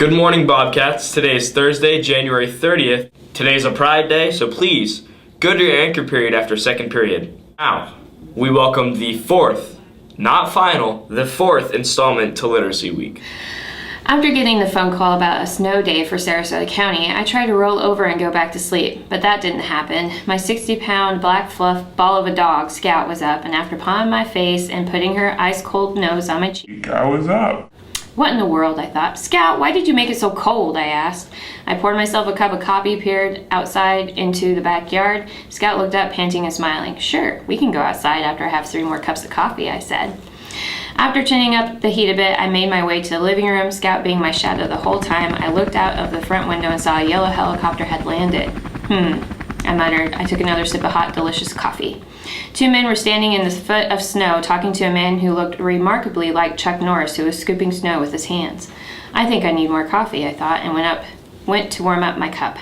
Good morning, Bobcats. Today is Thursday, January 30th. Today is a Pride Day, so please go to your anchor period after second period. Now, we welcome the fourth, not final, the fourth installment to Literacy Week. After getting the phone call about a snow day for Sarasota County, I tried to roll over and go back to sleep, but that didn't happen. My 60-pound black fluff ball of a dog, Scout, was up, and after pawing my face and putting her ice-cold nose on my cheek, I was up. What in the world, I thought. Scout, why did you make it so cold, I asked. I poured myself a cup of coffee, peered outside into the backyard. Scout looked up, panting and smiling. Sure, we can go outside after I have 3 more cups of coffee, I said. After tuning up the heat a bit, I made my way to the living room, Scout being my shadow the whole time. I looked out of the front window and saw a yellow helicopter had landed. I muttered. I took another sip of hot, delicious coffee. 2 men were standing in the foot of snow, talking to a man who looked remarkably like Chuck Norris, who was scooping snow with his hands. I think I need more coffee, I thought, and went to warm up my cup.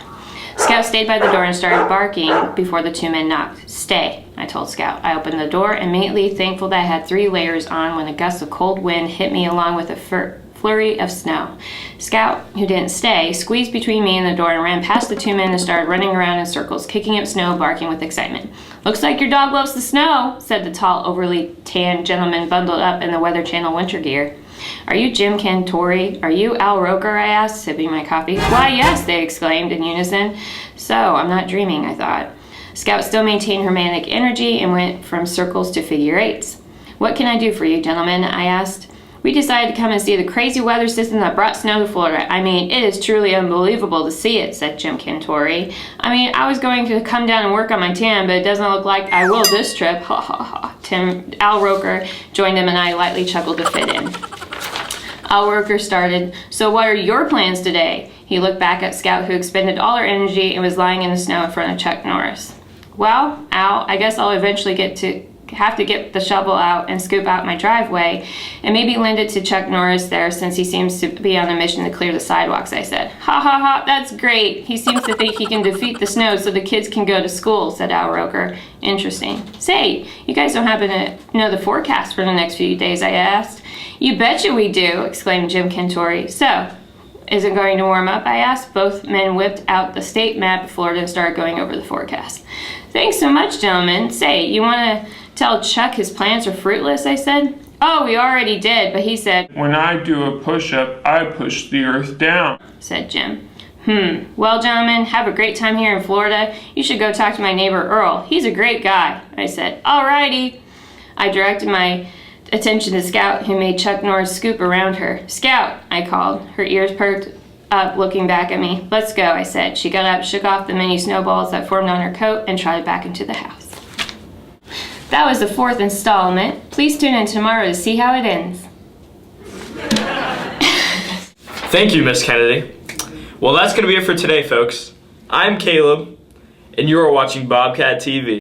Scout stayed by the door and started barking before the 2 men knocked. Stay, I told Scout. I opened the door, immediately thankful that I had 3 layers on when a gust of cold wind hit me along with a flurry of snow. Scout, who didn't stay, squeezed between me and the door and ran past the 2 men and started running around in circles, kicking up snow, barking with excitement. Looks like your dog loves the snow, said the tall, overly tanned gentleman bundled up in the Weather Channel winter gear. Are you Jim Cantori? Are you Al Roker? I asked, sipping my coffee. Why, yes, they exclaimed in unison. So, I'm not dreaming, I thought. Scout still maintained her manic energy and went from circles to figure eights. What can I do for you, gentlemen? I asked. We decided to come and see the crazy weather system that brought snow to Florida. I mean, it is truly unbelievable to see it, said Jim Cantori. I mean, I was going to come down and work on my tan, but it doesn't look like I will this trip. Ha ha ha. Al Roker joined him and I lightly chuckled to fit in. Al Roker started, so what are your plans today? He looked back at Scout, who expended all her energy and was lying in the snow in front of Chuck Norris. Well, Al, I guess I'll eventually have to get the shovel out and scoop out my driveway and maybe lend it to Chuck Norris there since he seems to be on a mission to clear the sidewalks, I said. Ha ha ha, that's great. He seems to think he can defeat the snow so the kids can go to school, said Al Roker. Interesting. Say, you guys don't happen to know the forecast for the next few days, I asked. You betcha we do, exclaimed Jim Cantori. So, is it going to warm up, I asked. Both men whipped out the state map of Florida and started going over the forecast. Thanks so much, gentlemen. Say, you want to tell Chuck his plans are fruitless, I said. Oh, we already did, but he said, When I do a push-up, I push the earth down, said Jim. Well, gentlemen, have a great time here in Florida. You should go talk to my neighbor Earl. He's a great guy, I said. Alrighty. I directed my attention to Scout, who made Chuck Norris scoop around her. Scout, I called. Her ears perked up, looking back at me. Let's go, I said. She got up, shook off the many snowballs that formed on her coat, and trotted back into the house. That was the 4th installment. Please tune in tomorrow to see how it ends. Thank you, Miss Kennedy. Well, that's going to be it for today, folks. I'm Caleb, and you are watching Bobcat TV.